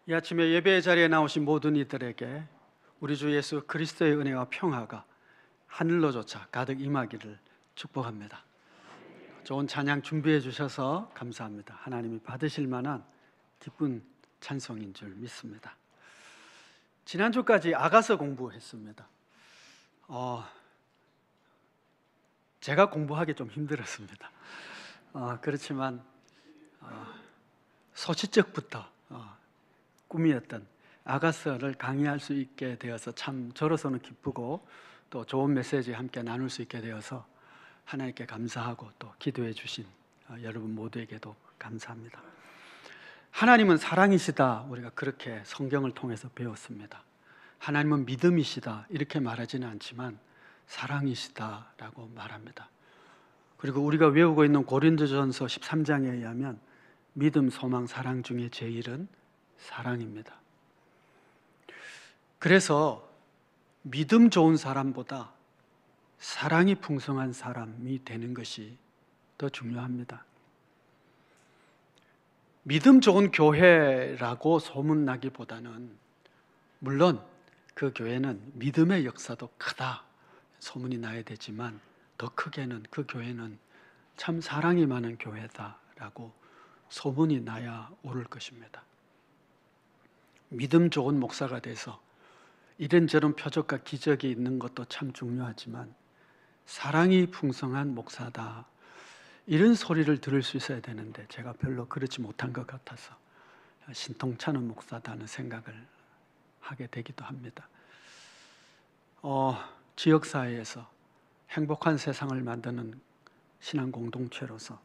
이 아침에 예배의 자리에 나오신 모든 이들에게 우리 주 예수 그리스도의 은혜와 평화가 하늘로조차 가득 임하기를 축복합니다. 좋은 찬양 준비해 주셔서 감사합니다. 하나님이 받으실 만한 기쁜 찬송인 줄 믿습니다. 지난주까지 아가서 공부했습니다. 제가 공부하기 좀 힘들었습니다. 그렇지만 소시적부터 꿈이었던 아가서를 강의할 수 있게 되어서 참 저로서는 기쁘고 또 좋은 메시지 함께 나눌 수 있게 되어서 하나님께 감사하고 또 기도해 주신 여러분 모두에게도 감사합니다. 하나님은 사랑이시다, 우리가 그렇게 성경을 통해서 배웠습니다. 하나님은 믿음이시다 이렇게 말하지는 않지만 사랑이시다라고 말합니다. 그리고 우리가 외우고 있는 고린도전서 13장에 의하면 믿음, 소망, 사랑 중에 제일은 사랑입니다. 그래서 믿음 좋은 사람보다 사랑이 풍성한 사람이 되는 것이 더 중요합니다. 믿음 좋은 교회라고 소문나기보다는 물론 그 교회는 믿음의 역사도 크다 소문이 나야 되지만 더 크게는 그 교회는 참 사랑이 많은 교회다라고 소문이 나야 오를 것입니다. 믿음 좋은 목사가 돼서 이런저런 표적과 기적이 있는 것도 참 중요하지만 사랑이 풍성한 목사다 이런 소리를 들을 수 있어야 되는데 제가 별로 그렇지 못한 것 같아서 신통찮은 목사다는 생각을 하게 되기도 합니다. 지역사회에서 행복한 세상을 만드는 신앙 공동체로서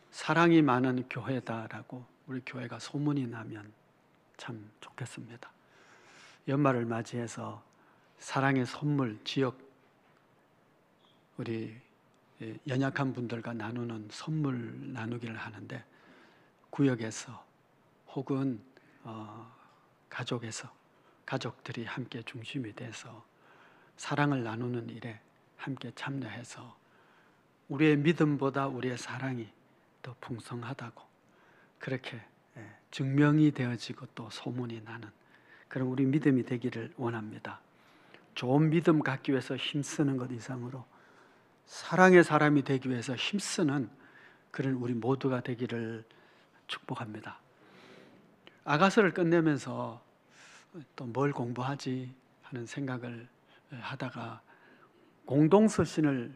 사랑이 많은 교회다라고 우리 교회가 소문이 나면 참 좋겠습니다. 연말을 맞이해서 사랑의 선물 지역 우리 연약한 분들과 나누는 선물 나누기를 하는데 구역에서 혹은 가족에서 가족들이 함께 중심이 돼서 사랑을 나누는 일에 함께 참여해서 우리의 믿음보다 우리의 사랑이 더 풍성하다고 그렇게 증명이 되어지고 또 소문이 나는 그런 우리 믿음이 되기를 원합니다. 좋은 믿음 갖기 위해서 힘쓰는 것 이상으로 사랑의 사람이 되기 위해서 힘쓰는 그런 우리 모두가 되기를 축복합니다. 아가서를 끝내면서 또 뭘 공부하지 하는 생각을 하다가 공동서신을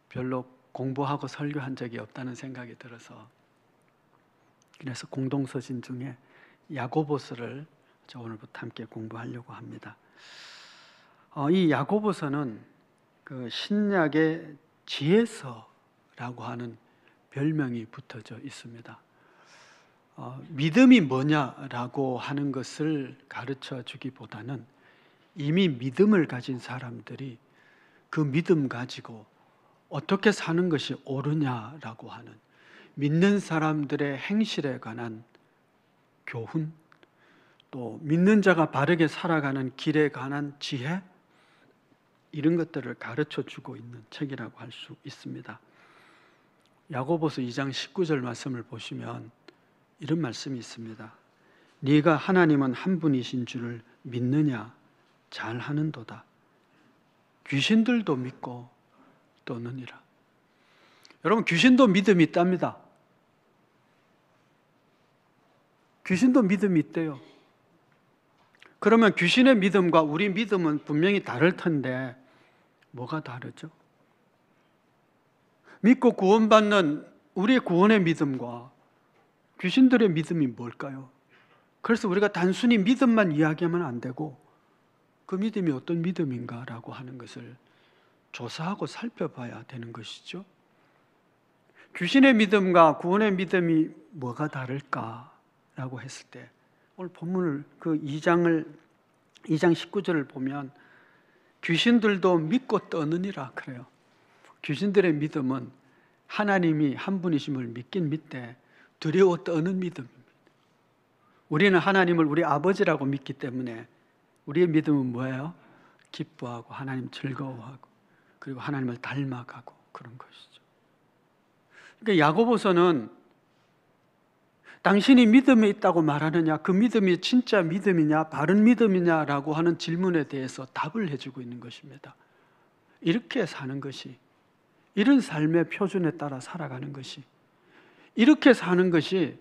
별로 공부하고 설교한 적이 없다는 생각이 들어서 그래서 공동서신 중에 야고보서를 오늘부터 함께 공부하려고 합니다. 이 야고보서는 그 신약의 지혜서라고 하는 별명이 붙어져 있습니다. 믿음이 뭐냐라고 하는 것을 가르쳐 주기보다는 이미 믿음을 가진 사람들이 그 믿음 가지고 어떻게 사는 것이 옳으냐라고 하는 믿는 사람들의 행실에 관한 교훈, 또 믿는 자가 바르게 살아가는 길에 관한 지혜, 이런 것들을 가르쳐 주고 있는 책이라고 할 수 있습니다. 야고보서 2장 19절 말씀을 보시면 이런 말씀이 있습니다. 네가 하나님은 한 분이신 줄을 믿느냐 잘하는도다. 귀신들도 믿고 떠느니라. 여러분, 귀신도 믿음이 있답니다. 귀신도 믿음이 있대요. 그러면 귀신의 믿음과 우리 믿음은 분명히 다를 텐데 뭐가 다르죠? 믿고 구원받는 우리의 구원의 믿음과 귀신들의 믿음이 뭘까요? 그래서 우리가 단순히 믿음만 이야기하면 안 되고 그 믿음이 어떤 믿음인가라고 하는 것을 조사하고 살펴봐야 되는 것이죠. 귀신의 믿음과 구원의 믿음이 뭐가 다를까라고 했을 때 오늘 본문을 그 2장 19절을 보면 귀신들도 믿고 떠느니라 그래요. 귀신들의 믿음은 하나님이 한 분이심을 믿긴 믿되 두려워 떠는 믿음입니다. 우리는 하나님을 우리 아버지라고 믿기 때문에 우리의 믿음은 뭐예요? 기뻐하고 하나님 즐거워하고 그리고 하나님을 닮아가고 그런 것이죠. 그러니까 야고보서는 당신이 믿음에 있다고 말하느냐, 그 믿음이 진짜 믿음이냐, 바른 믿음이냐라고 하는 질문에 대해서 답을 해주고 있는 것입니다. 이렇게 사는 것이, 이런 삶의 표준에 따라 살아가는 것이, 이렇게 사는 것이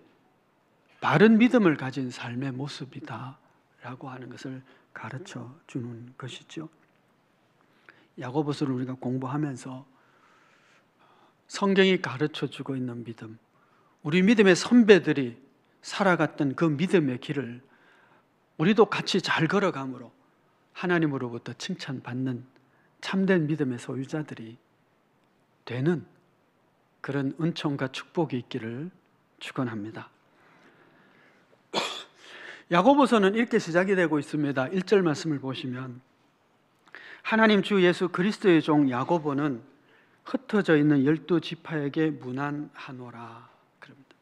바른 믿음을 가진 삶의 모습이다라고 하는 것을 가르쳐 주는 것이죠. 야고보서를 우리가 공부하면서 성경이 가르쳐 주고 있는 믿음, 우리 믿음의 선배들이 살아갔던 그 믿음의 길을 우리도 같이 잘 걸어감으로 하나님으로부터 칭찬받는 참된 믿음의 소유자들이 되는 그런 은총과 축복이 있기를 축원합니다. 야고보서는 이렇게 시작이 되고 있습니다. 1절 말씀을 보시면 하나님 주 예수 그리스도의 종 야고보는 흩어져 있는 12지파에게 문안하노라. 그럽니다.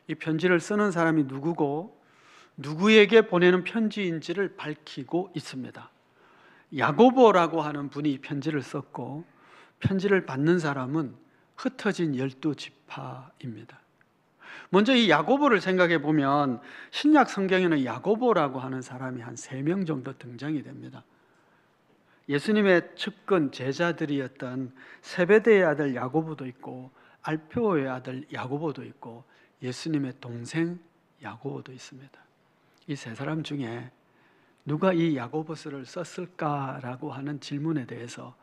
이 편지를 쓰는 사람이 누구고 누구에게 보내는 편지인지를 밝히고 있습니다. 야고보라고 하는 분이 이 편지를 썼고 편지를 받는 사람은 흩어진 12지파입니다. 먼저 이 야고보를 생각해 보면 신약 성경에는 야고보라고 하는 사람이 한 3명 정도 등장이 됩니다. 예수님의 측근 제자들이었던 세베대의 아들 야고보도 있고 알페오의 아들 야고보도 있고 예수님의 동생 야고보도 있습니다. 이 3사람 중에 누가 이 야고보서를 썼을까라고 하는 질문에 대해서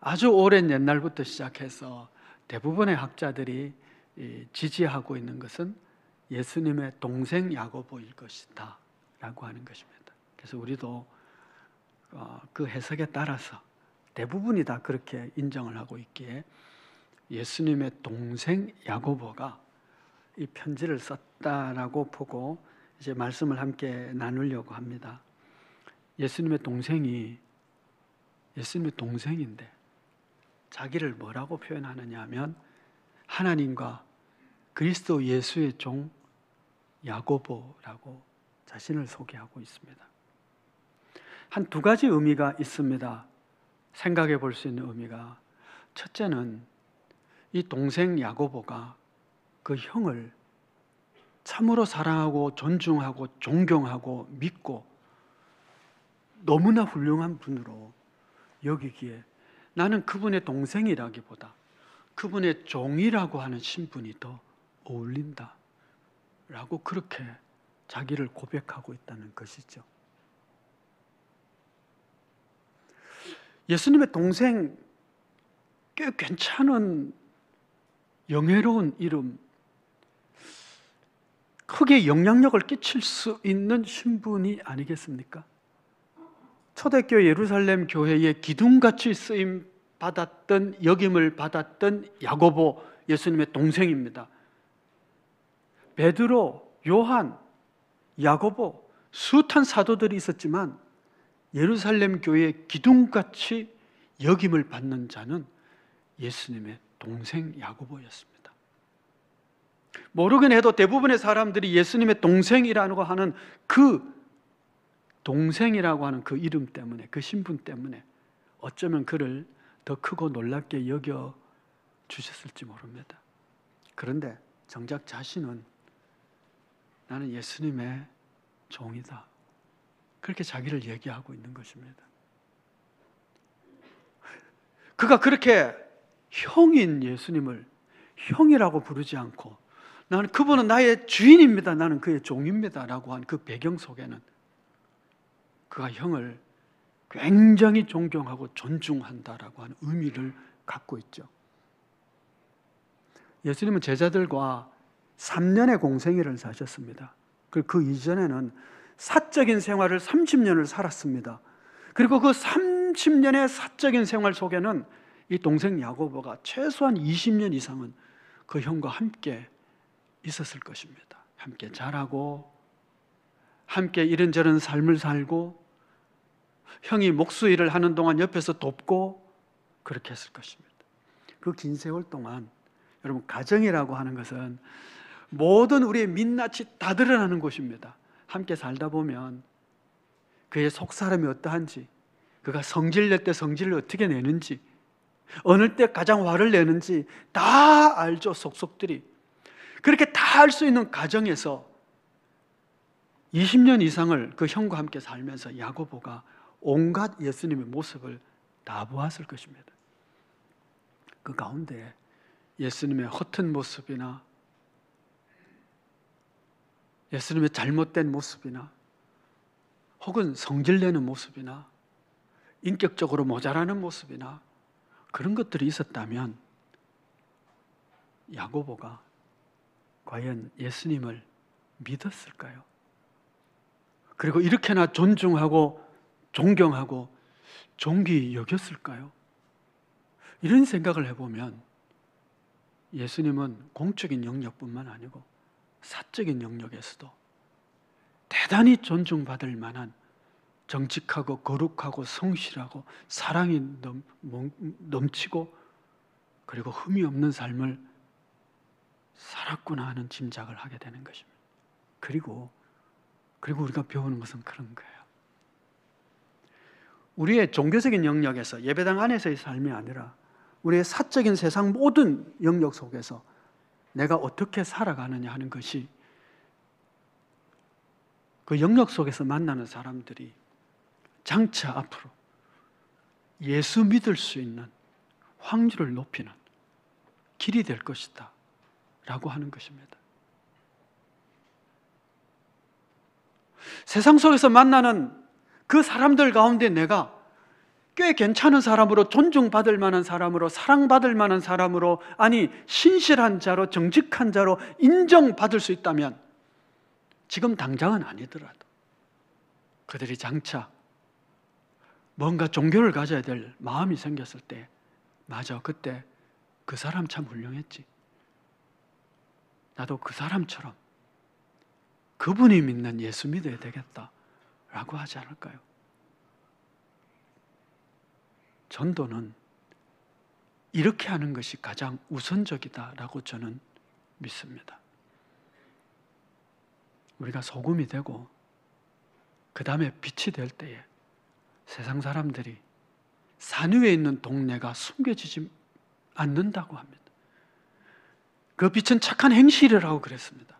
아주 오랜 옛날부터 시작해서 대부분의 학자들이 지지하고 있는 것은 예수님의 동생 야고보일 것이다 라고 하는 것입니다. 그래서 우리도 그 해석에 따라서 대부분이 다 그렇게 인정을 하고 있기에 예수님의 동생 야고보가 이 편지를 썼다라고 보고 이제 말씀을 함께 나누려고 합니다. 예수님의 동생이 예수님의 동생인데 자기를 뭐라고 표현하느냐 하면 하나님과 그리스도 예수의 종 야고보라고 자신을 소개하고 있습니다. 한 2가지 의미가 있습니다. 생각해 볼 수 있는 의미가, 첫째는 이 동생 야고보가 그 형을 참으로 사랑하고 존중하고 존경하고 믿고 너무나 훌륭한 분으로 여기기에 나는 그분의 동생이라기보다 그분의 종이라고 하는 신분이 더 어울린다 라고 그렇게 자기를 고백하고 있다는 것이죠. 예수님의 동생, 꽤 괜찮은 영예로운 이름, 크게 영향력을 끼칠 수 있는 신분이 아니겠습니까? 초대교회 예루살렘 교회의 기둥같이 쓰임 받았던, 역임을 받았던 야고보, 예수님의 동생입니다. 베드로, 요한, 야고보, 숱한 사도들이 있었지만 예루살렘 교회의 기둥같이 역임을 받는 자는 예수님의 동생 야고보였습니다. 모르긴 해도 대부분의 사람들이 예수님의 동생이라고 하는 그 동생이라고 하는 그 이름 때문에, 그 신분 때문에 어쩌면 그를 더 크고 놀랍게 여겨 주셨을지 모릅니다. 그런데 정작 자신은 나는 예수님의 종이다, 그렇게 자기를 얘기하고 있는 것입니다. 그가 그렇게 형인 예수님을 형이라고 부르지 않고 나는 그분은 나의 주인입니다, 나는 그의 종입니다 라고 한 그 배경 속에는 그가 형을 굉장히 존경하고 존중한다라고 하는 의미를 갖고 있죠. 예수님은 제자들과 3년의 공생애를 사셨습니다. 그 이전에는 사적인 생활을 30년을 살았습니다. 그리고 그 30년의 사적인 생활 속에는 이 동생 야고보가 최소한 20년 이상은 그 형과 함께 있었을 것입니다. 함께 자라고 함께 이런저런 삶을 살고 형이 목수일을 하는 동안 옆에서 돕고 그렇게 했을 것입니다. 그 긴 세월 동안 여러분, 가정이라고 하는 것은 모든 우리의 민낯이 다 드러나는 곳입니다. 함께 살다 보면 그의 속사람이 어떠한지, 그가 성질낼 때 성질을 어떻게 내는지, 어느 때 가장 화를 내는지 다 알죠, 속속들이. 그렇게 다 할 수 있는 가정에서 20년 이상을 그 형과 함께 살면서 야고보가 온갖 예수님의 모습을 다 보았을 것입니다. 그 가운데 예수님의 허튼 모습이나 예수님의 잘못된 모습이나 혹은 성질내는 모습이나 인격적으로 모자라는 모습이나 그런 것들이 있었다면 야고보가 과연 예수님을 믿었을까요? 그리고 이렇게나 존중하고 존경하고 존귀 여겼을까요? 이런 생각을 해보면 예수님은 공적인 영역뿐만 아니고 사적인 영역에서도 대단히 존중받을 만한 정직하고 거룩하고 성실하고 사랑이 넘치고 그리고 흠이 없는 삶을 살았구나 하는 짐작을 하게 되는 것입니다. 그리고 우리가 배우는 것은 그런 거예요. 우리의 종교적인 영역에서 예배당 안에서의 삶이 아니라 우리의 사적인 세상 모든 영역 속에서 내가 어떻게 살아가느냐 하는 것이 그 영역 속에서 만나는 사람들이 장차 앞으로 예수 믿을 수 있는 확률을 높이는 길이 될 것이다 라고 하는 것입니다. 세상 속에서 만나는 그 사람들 가운데 내가 꽤 괜찮은 사람으로, 존중받을 만한 사람으로, 사랑받을 만한 사람으로, 아니 신실한 자로, 정직한 자로 인정받을 수 있다면 지금 당장은 아니더라도 그들이 장차 뭔가 종교를 가져야 될 마음이 생겼을 때 맞아, 그때 그 사람 참 훌륭했지, 나도 그 사람처럼 그분이 믿는 예수 믿어야 되겠다 라고 하지 않을까요? 전도는 이렇게 하는 것이 가장 우선적이다라고 저는 믿습니다. 우리가 소금이 되고 그 다음에 빛이 될 때에 세상 사람들이 산 위에 있는 동네가 숨겨지지 않는다고 합니다. 그 빛은 착한 행실이라고 그랬습니다.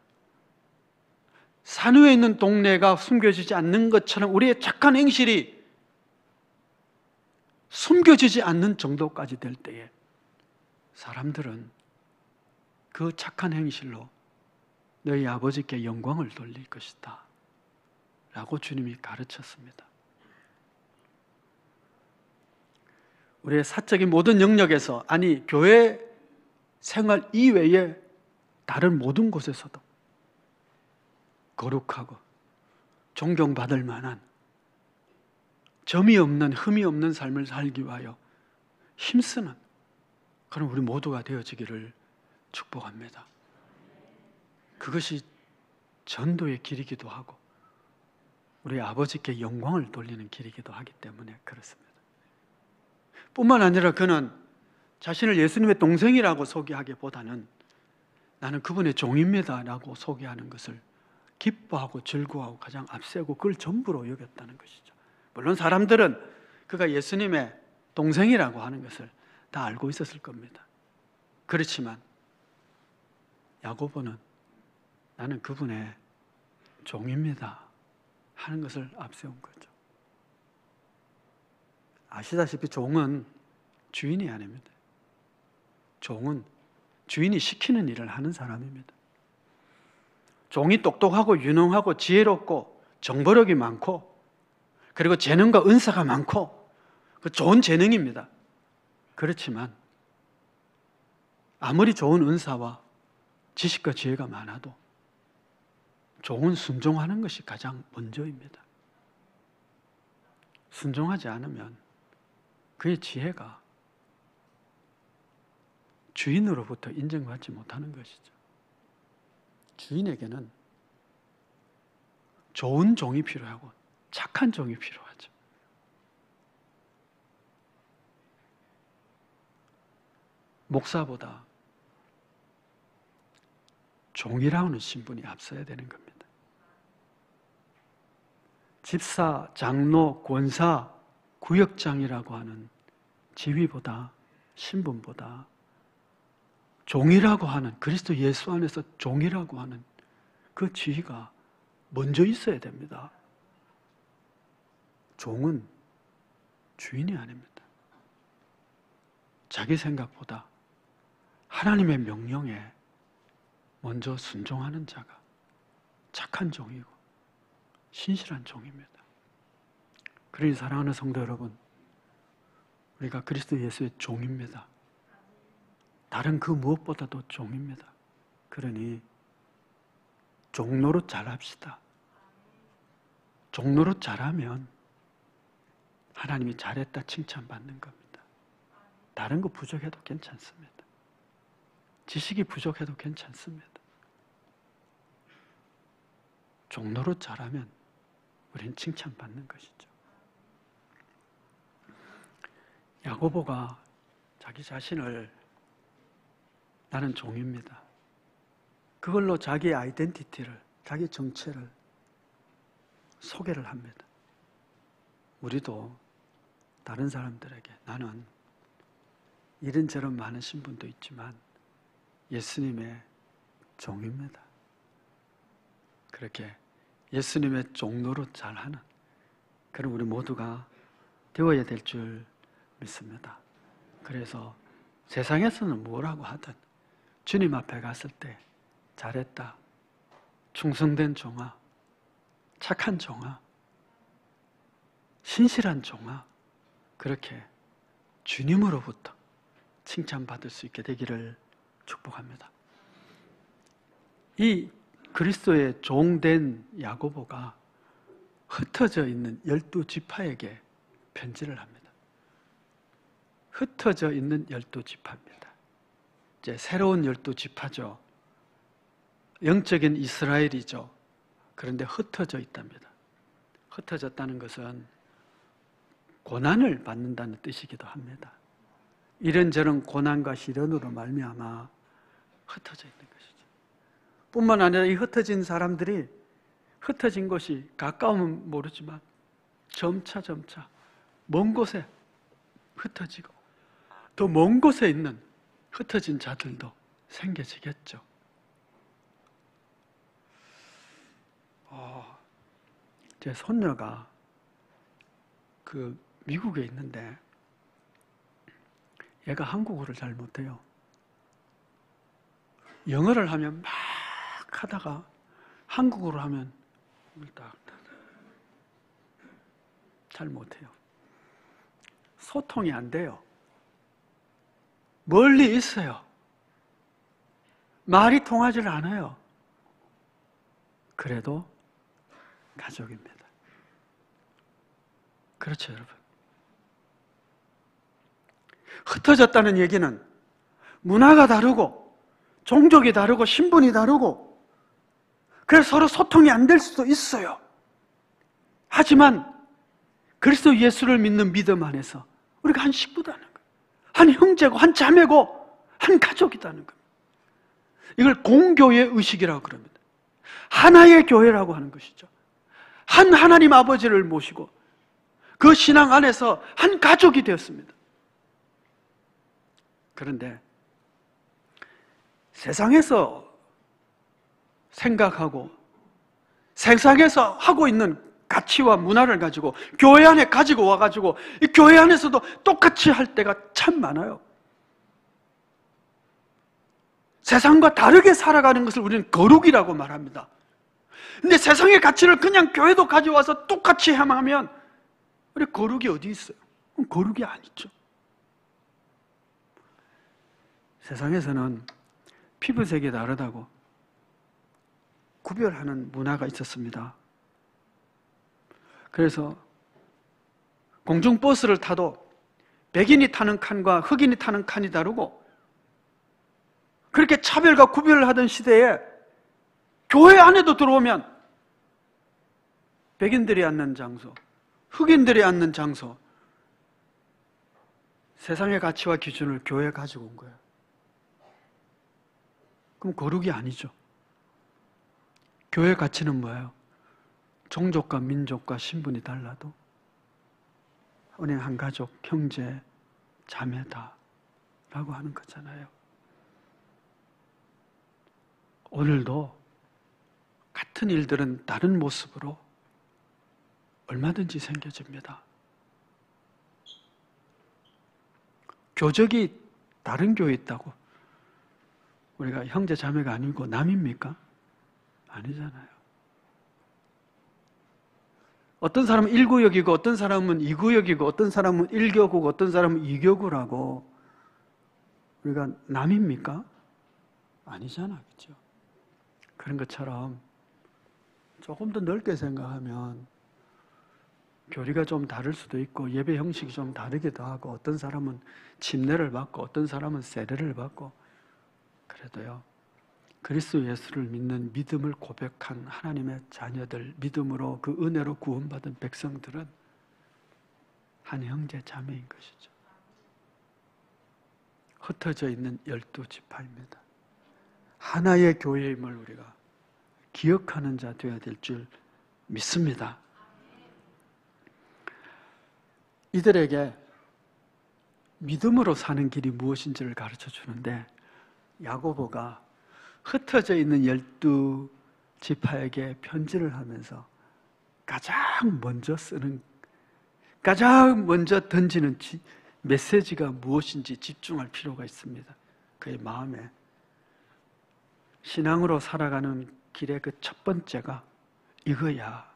산 위에 있는 동네가 숨겨지지 않는 것처럼 우리의 착한 행실이 숨겨지지 않는 정도까지 될 때에 사람들은 그 착한 행실로 너희 아버지께 영광을 돌릴 것이다 라고 주님이 가르쳤습니다. 우리의 사적인 모든 영역에서, 아니 교회 생활 이외에 다른 모든 곳에서도 거룩하고 존경받을 만한 점이 없는, 흠이 없는 삶을 살기 위하여 힘쓰는 그런 우리 모두가 되어지기를 축복합니다. 그것이 전도의 길이기도 하고 우리 아버지께 영광을 돌리는 길이기도 하기 때문에 그렇습니다. 뿐만 아니라 그는 자신을 예수님의 동생이라고 소개하기보다는 나는 그분의 종입니다 라고 소개하는 것을 기뻐하고 즐거워하고 가장 앞세고 그걸 전부로 여겼다는 것이죠. 물론 사람들은 그가 예수님의 동생이라고 하는 것을 다 알고 있었을 겁니다. 그렇지만 야고보는 나는 그분의 종입니다 하는 것을 앞세운 거죠. 아시다시피 종은 주인이 아닙니다. 종은 주인이 시키는 일을 하는 사람입니다. 종이 똑똑하고 유능하고 지혜롭고 정보력이 많고 그리고 재능과 은사가 많고 그 좋은 재능입니다. 그렇지만 아무리 좋은 은사와 지식과 지혜가 많아도 종은 순종하는 것이 가장 먼저입니다. 순종하지 않으면 그의 지혜가 주인으로부터 인정받지 못하는 것이죠. 주인에게는 좋은 종이 필요하고 착한 종이 필요하죠. 목사보다 종이라는 신분이 앞서야 되는 겁니다. 집사, 장로, 권사, 구역장이라고 하는 지위보다, 신분보다 종이라고 하는, 그리스도 예수 안에서 종이라고 하는 그 지위가 먼저 있어야 됩니다. 종은 주인이 아닙니다. 자기 생각보다 하나님의 명령에 먼저 순종하는 자가 착한 종이고 신실한 종입니다. 그러니 사랑하는 성도 여러분, 우리가 그리스도 예수의 종입니다. 다른 그 무엇보다도 종입니다. 그러니 종노릇 잘합시다. 종노릇 잘하면 하나님이 잘했다 칭찬받는 겁니다. 다른 거 부족해도 괜찮습니다. 지식이 부족해도 괜찮습니다. 종노릇 잘하면 우리는 칭찬받는 것이죠. 야고보가 자기 자신을 나는 종입니다. 그걸로 자기 아이덴티티를, 자기 정체를 소개를 합니다. 우리도 다른 사람들에게 나는 이런저런 많은 신분도 있지만 예수님의 종입니다. 그렇게 예수님의 종노릇 잘하는 그런 우리 모두가 되어야 될 줄 믿습니다. 그래서 세상에서는 뭐라고 하든 주님 앞에 갔을 때 잘했다, 충성된 종아, 착한 종아, 신실한 종아, 그렇게 주님으로부터 칭찬받을 수 있게 되기를 축복합니다. 이 그리스도의 종된 야고보가 흩어져 있는 12지파에게 편지를 합니다. 흩어져 있는 12지파입니다. 이제 새로운 12지파죠. 영적인 이스라엘이죠. 그런데 흩어져 있답니다. 흩어졌다는 것은 고난을 받는다는 뜻이기도 합니다. 이런저런 고난과 시련으로 말미암아 흩어져 있는 것이죠. 뿐만 아니라 이 흩어진 사람들이 흩어진 곳이 가까우면 모르지만 점차 먼 곳에 흩어지고 더 먼 곳에 있는 흩어진 자들도 생겨지겠죠. 제 손녀가 미국에 있는데 얘가 한국어를 잘 못해요. 영어를 하면 막 하다가 한국어로 하면 잘 못해요. 소통이 안 돼요. 멀리 있어요. 말이 통하지 않아요. 그래도 가족입니다. 그렇죠, 여러분. 흩어졌다는 얘기는 문화가 다르고 종족이 다르고 신분이 다르고 그래서 서로 소통이 안 될 수도 있어요. 하지만 그리스도 예수를 믿는 믿음 안에서 우리가 한 식구다는 거예요. 한 형제고 한 자매고 한 가족이다는 겁니다. 이걸 공교회 의식이라고 그럽니다. 하나의 교회라고 하는 것이죠. 한 하나님 아버지를 모시고 그 신앙 안에서 한 가족이 되었습니다. 그런데 세상에서 생각하고 세상에서 하고 있는 가치와 문화를 가지고 교회 안에 가지고 와가지고 이 교회 안에서도 똑같이 할 때가 참 많아요. 세상과 다르게 살아가는 것을 우리는 거룩이라고 말합니다. 근데 세상의 가치를 그냥 교회도 가져와서 똑같이 하면 우리 거룩이 어디 있어요? 그럼 거룩이 아니죠. 세상에서는 피부색이 다르다고 구별하는 문화가 있었습니다. 그래서 공중버스를 타도 백인이 타는 칸과 흑인이 타는 칸이 다르고 그렇게 차별과 구별을 하던 시대에 교회 안에도 들어오면 백인들이 앉는 장소, 흑인들이 앉는 장소, 세상의 가치와 기준을 교회에 가지고 온 거예요. 그럼 거룩이 아니죠. 교회 가치는 뭐예요? 종족과 민족과 신분이 달라도 우리는 한 가족, 형제, 자매다 라고 하는 거잖아요. 오늘도 같은 일들은 다른 모습으로 얼마든지 생겨집니다. 교적이 다른 교회 있다고 우리가 형제 자매가 아니고 남입니까? 아니잖아요. 어떤 사람은 1구역이고 어떤 사람은 2구역이고 어떤 사람은 1교구고 어떤 사람은 2교구라고 우리가 남입니까? 아니잖아, 그렇죠? 그런 것처럼 조금 더 넓게 생각하면 교리가 좀 다를 수도 있고 예배 형식이 좀 다르기도 하고 어떤 사람은 침례를 받고 어떤 사람은 세례를 받고 그래도요 그리스도 예수를 믿는 믿음을 고백한 하나님의 자녀들, 믿음으로 그 은혜로 구원받은 백성들은 한 형제 자매인 것이죠. 흩어져 있는 12지파입니다. 하나의 교회임을 우리가 기억하는 자 되어야 될 줄 믿습니다. 이들에게 믿음으로 사는 길이 무엇인지를 가르쳐 주는데 야고보가 흩어져 있는 12지파에게 편지를 하면서 가장 먼저 던지는 메시지가 무엇인지 집중할 필요가 있습니다. 그의 마음에 신앙으로 살아가는 길의 그 첫 번째가 이거야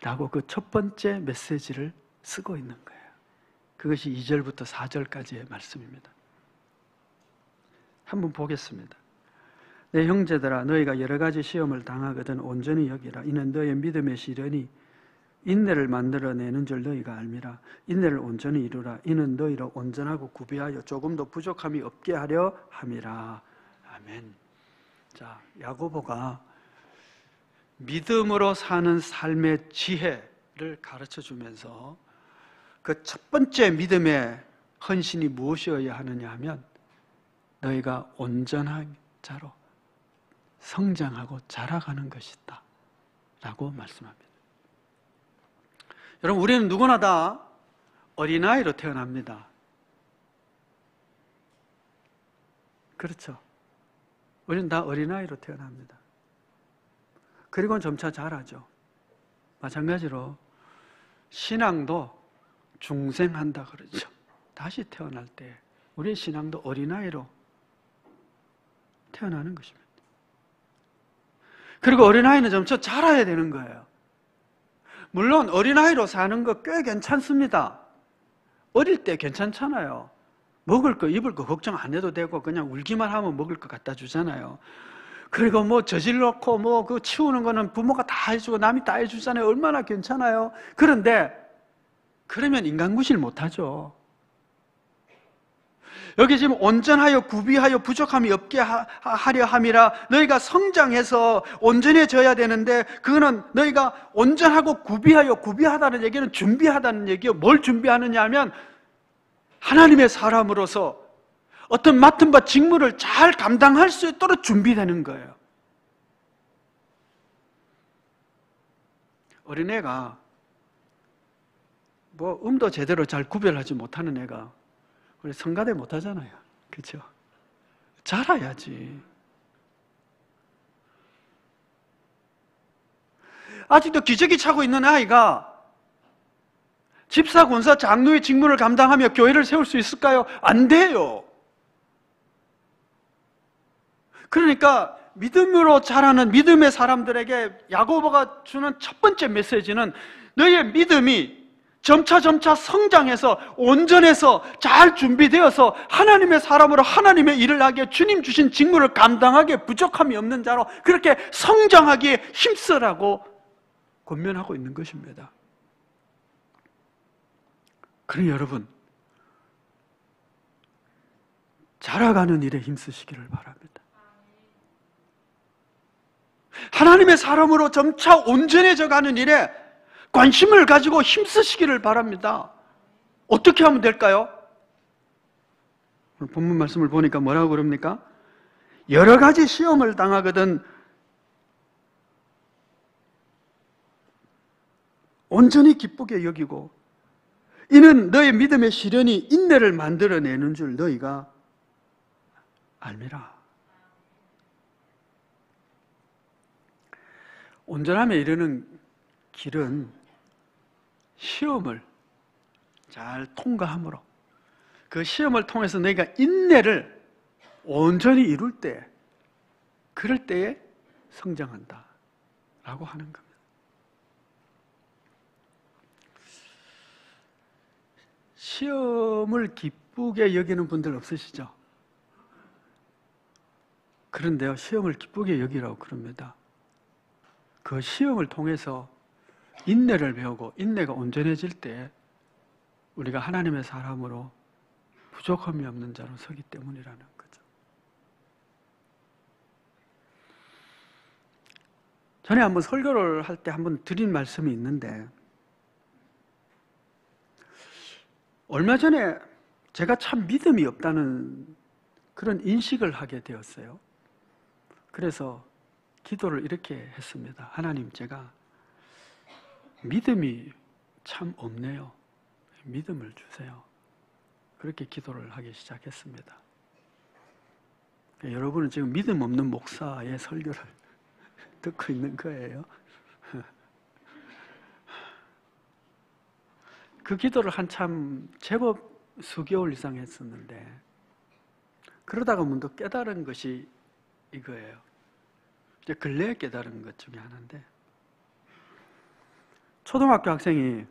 라고 그 첫 번째 메시지를 쓰고 있는 거예요. 그것이 2절부터 4절까지의 말씀입니다. 한번 보겠습니다. 내 형제들아 너희가 여러 가지 시험을 당하거든 온전히 여기라. 이는 너희의 믿음의 시련이 인내를 만들어내는 줄 너희가 알미라. 인내를 온전히 이루라. 이는 너희로 온전하고 구비하여 조금도 부족함이 없게 하려 함이라. 아멘. 자, 야고보가 믿음으로 사는 삶의 지혜를 가르쳐 주면서 그 첫 번째 믿음의 헌신이 무엇이어야 하느냐 하면 너희가 온전한 자로 성장하고 자라가는 것이다 라고 말씀합니다. 여러분, 우리는 누구나 다 어린아이로 태어납니다. 그렇죠? 우리는 다 어린아이로 태어납니다. 그리고는 점차 자라죠. 마찬가지로 신앙도 중생한다 그러죠. 다시 태어날 때 우리의 신앙도 어린아이로 태어나는 것입니다. 그리고 어린아이는 점차 자라야 되는 거예요. 물론 어린아이로 사는 거 꽤 괜찮습니다. 어릴 때 괜찮잖아요. 먹을 거 입을 거 걱정 안 해도 되고 그냥 울기만 하면 먹을 거 갖다 주잖아요. 그리고 뭐 저질러놓고 뭐 그 치우는 거는 부모가 다 해주고 남이 다 해주잖아요. 얼마나 괜찮아요. 그런데 그러면 인간구실 못하죠. 여기 지금 온전하여 구비하여 부족함이 없게 하려 함이라. 너희가 성장해서 온전해져야 되는데 그거는 너희가 온전하고 구비하다는 얘기는 준비하다는 얘기예요. 뭘 준비하느냐 하면 하나님의 사람으로서 어떤 맡은 바 직무를 잘 감당할 수 있도록 준비되는 거예요. 어린애가 뭐 음도 제대로 잘 구별하지 못하는 애가 우리 성가대 못하잖아요. 그렇죠? 자라야지. 아직도 기저귀 차고 있는 아이가 집사, 권사, 장로의 직무를 감당하며 교회를 세울 수 있을까요? 안 돼요. 그러니까 믿음으로 자라는 믿음의 사람들에게 야고보가 주는 첫 번째 메시지는 너희의 믿음이 점차 성장해서 온전해서 잘 준비되어서 하나님의 사람으로 하나님의 일을 하기에 주님 주신 직무를 감당하기에 부족함이 없는 자로 그렇게 성장하기에 힘쓰라고 권면하고 있는 것입니다. 그러니 여러분, 자라가는 일에 힘쓰시기를 바랍니다. 하나님의 사람으로 점차 온전해져 가는 일에 관심을 가지고 힘쓰시기를 바랍니다. 어떻게 하면 될까요? 오늘 본문 말씀을 보니까 뭐라고 그럽니까? 여러 가지 시험을 당하거든 온전히 기쁘게 여기고 이는 너의 믿음의 시련이 인내를 만들어내는 줄 너희가 알미라. 온전함에 이르는 길은 시험을 잘 통과함으로, 그 시험을 통해서 너희가 인내를 온전히 이룰 때, 그럴 때에 성장한다 라고 하는 겁니다. 시험을 기쁘게 여기는 분들 없으시죠? 그런데요, 시험을 기쁘게 여기라고 그럽니다. 그 시험을 통해서 인내를 배우고 인내가 온전해질 때 우리가 하나님의 사람으로 부족함이 없는 자로 서기 때문이라는 거죠. 전에 한번 설교를 할 때 한번 드린 말씀이 있는데, 얼마 전에 제가 참 믿음이 없다는 그런 인식을 하게 되었어요. 그래서 기도를 이렇게 했습니다. 하나님, 제가 믿음이 참 없네요. 믿음을 주세요. 그렇게 기도를 하기 시작했습니다. 여러분은 지금 믿음 없는 목사의 설교를 듣고 있는 거예요. 그 기도를 한참 제법 수개월 이상 했었는데, 그러다가 문득 깨달은 것이 이거예요. 이제 근래에 깨달은 것 중에 하나인데, 초등학교 학생이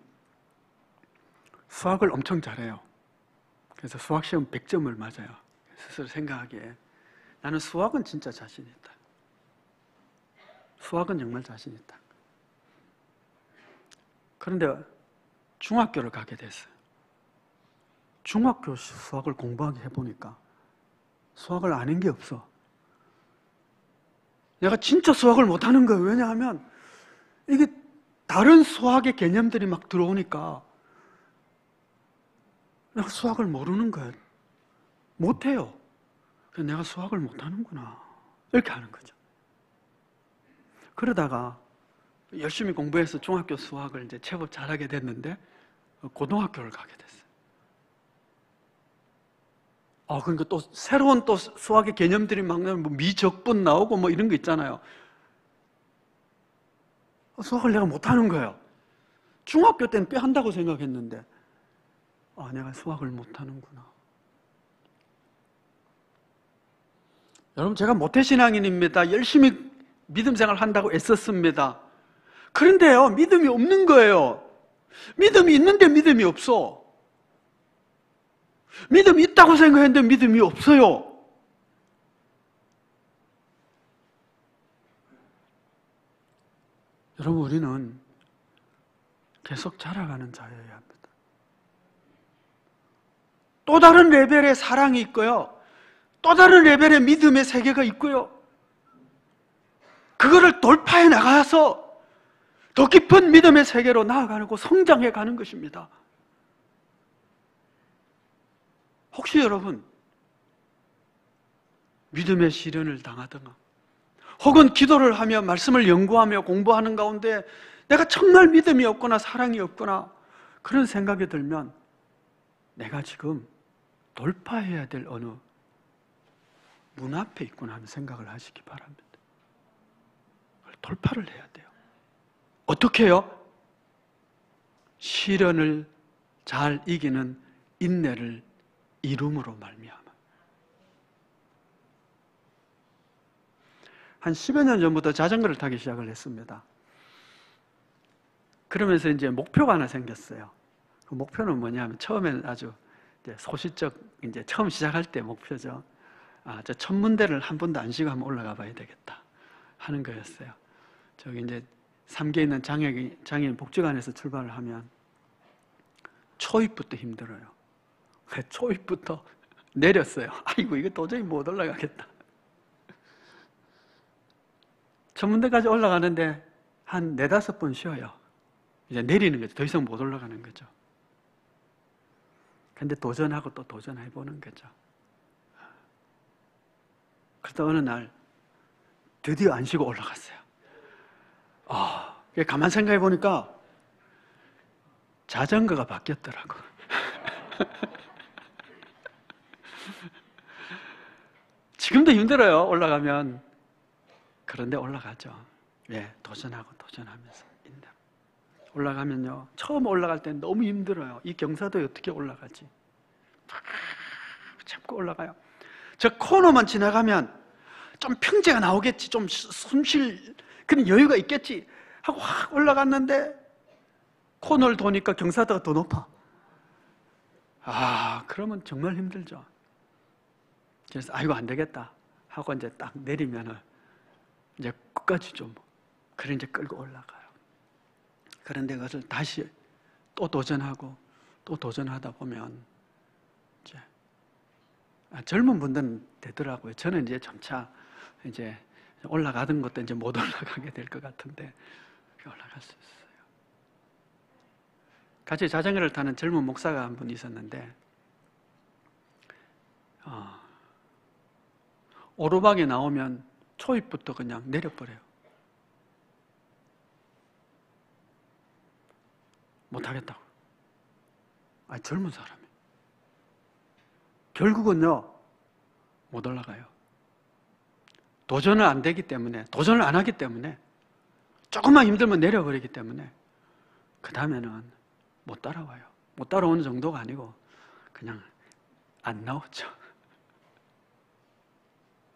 수학을 엄청 잘해요. 그래서 수학시험 100점을 맞아요. 스스로 생각하기에 나는 수학은 진짜 자신 있다. 수학은 정말 자신 있다. 그런데 중학교를 가게 됐어요. 중학교 수학을 공부하게 해보니까 수학을 아는 게 없어. 내가 진짜 수학을 못하는 거예요. 왜냐하면 이게 다른 수학의 개념들이 막 들어오니까 내가 수학을 모르는 거예요. 못해요. 그래서 내가 수학을 못하는구나, 이렇게 하는 거죠. 그러다가 열심히 공부해서 중학교 수학을 이제 제법 잘하게 됐는데 고등학교를 가게 됐어요. 그러니까 또 새로운 또 수학의 개념들이 막 나오고, 뭐 미적분 나오고 뭐 이런 거 있잖아요. 수학을 내가 못하는 거예요. 중학교 때는 꽤 한다고 생각했는데, 내가 수학을 못하는구나. 여러분, 제가 모태신앙인입니다. 열심히 믿음 생활 한다고 애썼습니다. 그런데요, 믿음이 없는 거예요. 믿음이 있는데 믿음이 없어. 믿음이 있다고 생각했는데 믿음이 없어요. 여러분, 우리는 계속 자라가는 자여야 합니다. 또 다른 레벨의 사랑이 있고요, 또 다른 레벨의 믿음의 세계가 있고요, 그거를 돌파해 나가서 더 깊은 믿음의 세계로 나아가고 성장해 가는 것입니다. 혹시 여러분 믿음의 시련을 당하거나 혹은 기도를 하며 말씀을 연구하며 공부하는 가운데 내가 정말 믿음이 없거나 사랑이 없거나 그런 생각이 들면 내가 지금 돌파해야 될 어느 문 앞에 있구나 하는 생각을 하시기 바랍니다. 돌파를 해야 돼요. 어떻게 해요? 시련을 잘 이기는 인내를 이룸으로 말미암아. 한 10여 년 전부터 자전거를 타기 시작을 했습니다. 그러면서 이제 목표가 하나 생겼어요. 그 목표는 뭐냐면 처음에는 아주 이제 소시적, 이제 처음 시작할 때 목표죠. 저 천문대를 한 번도 안 쉬고 한번 올라가 봐야 되겠다 하는 거였어요. 저기 이제 3개 있는 장애인 복지관에서 출발을 하면 초입부터 힘들어요. 초입부터 내렸어요. 아이고, 이거 도저히 못 올라가겠다. 천문대까지 올라가는데 한 4-5번 쉬어요. 이제 내리는 거죠. 더 이상 못 올라가는 거죠. 근데 도전하고 또 도전해보는 거죠. 그러다 어느 날 드디어 안 쉬고 올라갔어요. 가만 생각해 보니까 자전거가 바뀌었더라고. 지금도 힘들어요, 올라가면. 그런데 올라가죠. 예, 도전하고 도전하면서 인내로 올라가면요, 처음 올라갈 때 너무 힘들어요. 이 경사도에 어떻게 올라가지? 참고 올라가요. 저 코너만 지나가면 좀 평지가 나오겠지, 좀 숨 쉴 그런 여유가 있겠지 하고 확 올라갔는데 코너를 도니까 경사도가 더 높아. 그러면 정말 힘들죠. 그래서 아이고 안 되겠다 하고 이제 딱 내리면은 이제 끝까지 좀 그래 이제 끌고 올라가요. 그런데 그것을 다시 또 도전하고 또 도전하다 보면 이제 젊은 분들은 되더라고요. 저는 이제 점차 이제 올라가던 것도 이제 못 올라가게 될 것 같은데 올라갈 수 있어요. 같이 자전거를 타는 젊은 목사가 한 분 있었는데 오르막에 나오면 초입부터 그냥 내려버려요. 못하겠다고. 젊은 사람이. 결국은요, 못 올라가요. 도전을 안 되기 때문에, 도전을 안 하기 때문에, 조금만 힘들면 내려버리기 때문에, 그 다음에는 못 따라와요. 못 따라오는 정도가 아니고, 그냥 안 나오죠.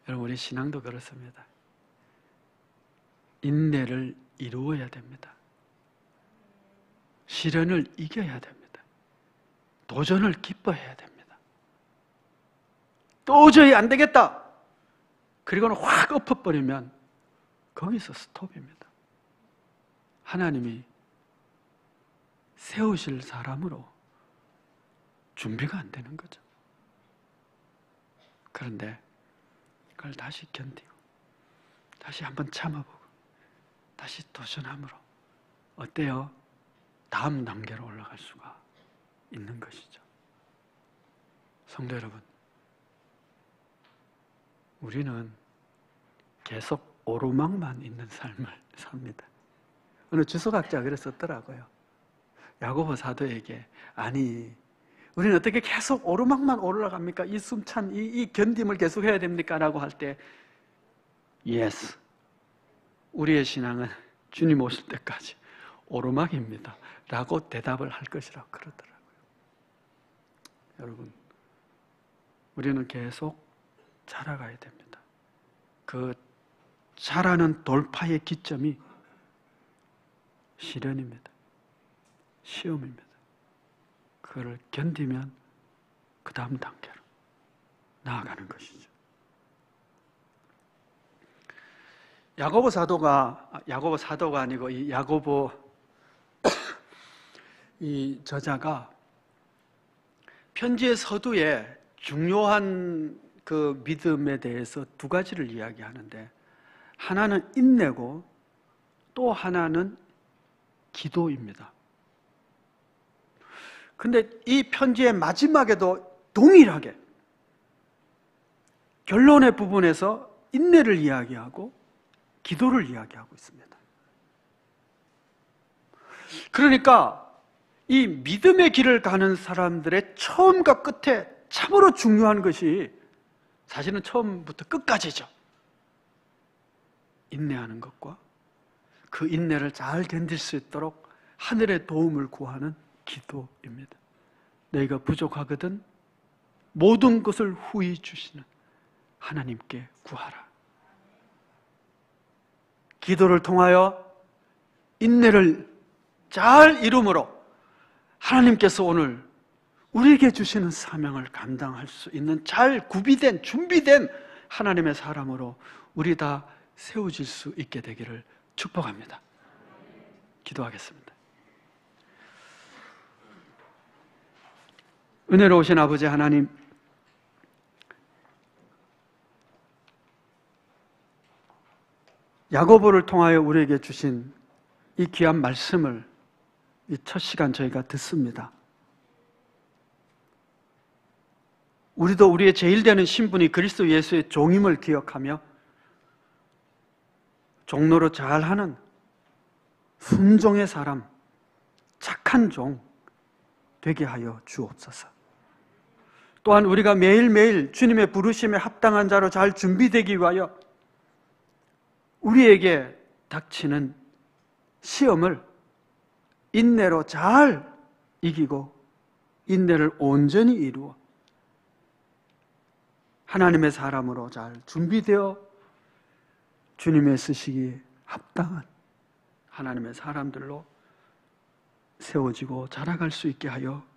여러분, 우리 신앙도 그렇습니다. 인내를 이루어야 됩니다. 시련을 이겨야 됩니다. 도전을 기뻐해야 됩니다. 도저히 안 되겠다! 그리고는 확 엎어버리면 거기서 스톱입니다. 하나님이 세우실 사람으로 준비가 안 되는 거죠. 그런데 그걸 다시 견디고 다시 한번 참아보고 다시 도전함으로 어때요? 다음 단계로 올라갈 수가 있는 것이죠. 성도 여러분, 우리는 계속 오르막만 있는 삶을 삽니다. 어느 주석학자가 그랬었더라고요. 야고보 사도에게 아니 우리는 어떻게 계속 오르막만 올라갑니까? 이 숨찬 이 견딤을 계속 해야 됩니까? 라고 할 때 Yes, 우리의 신앙은 주님 오실 때까지 오르막입니다 라고 대답을 할 것이라고 그러더라고요. 여러분, 우리는 계속 자라가야 됩니다. 그 자라는 돌파의 기점이 시련입니다. 시험입니다. 그걸 견디면 그 다음 단계로 나아가는 것이죠. 야고보 사도가 아니고 이 야고보 이 저자가 편지의 서두에 중요한 그 믿음에 대해서 두 가지를 이야기하는데 하나는 인내고 또 하나는 기도입니다. 근데 이 편지의 마지막에도 동일하게 결론의 부분에서 인내를 이야기하고 기도를 이야기하고 있습니다. 그러니까 이 믿음의 길을 가는 사람들의 처음과 끝에 참으로 중요한 것이 사실은 처음부터 끝까지죠. 인내하는 것과 그 인내를 잘 견딜 수 있도록 하늘의 도움을 구하는 기도입니다. 너희가 부족하거든 모든 것을 후히 주시는 하나님께 구하라. 기도를 통하여 인내를 잘 이룸으로 하나님께서 오늘 우리에게 주시는 사명을 감당할 수 있는 잘 구비된 준비된 하나님의 사람으로 우리 다 세워질 수 있게 되기를 축복합니다. 기도하겠습니다. 은혜로우신 아버지 하나님, 야고보를 통하여 우리에게 주신 이 귀한 말씀을 이 첫 시간 저희가 듣습니다. 우리도 우리의 제일 되는 신분이 그리스도 예수의 종임을 기억하며 종로로 잘하는 순종의 사람, 착한 종 되게 하여 주옵소서. 또한 우리가 매일매일 주님의 부르심에 합당한 자로 잘 준비되기 위하여 우리에게 닥치는 시험을 인내로 잘 이기고 인내를 온전히 이루어 하나님의 사람으로 잘 준비되어 주님의 쓰시기에 합당한 하나님의 사람들로 세워지고 자라갈 수 있게 하여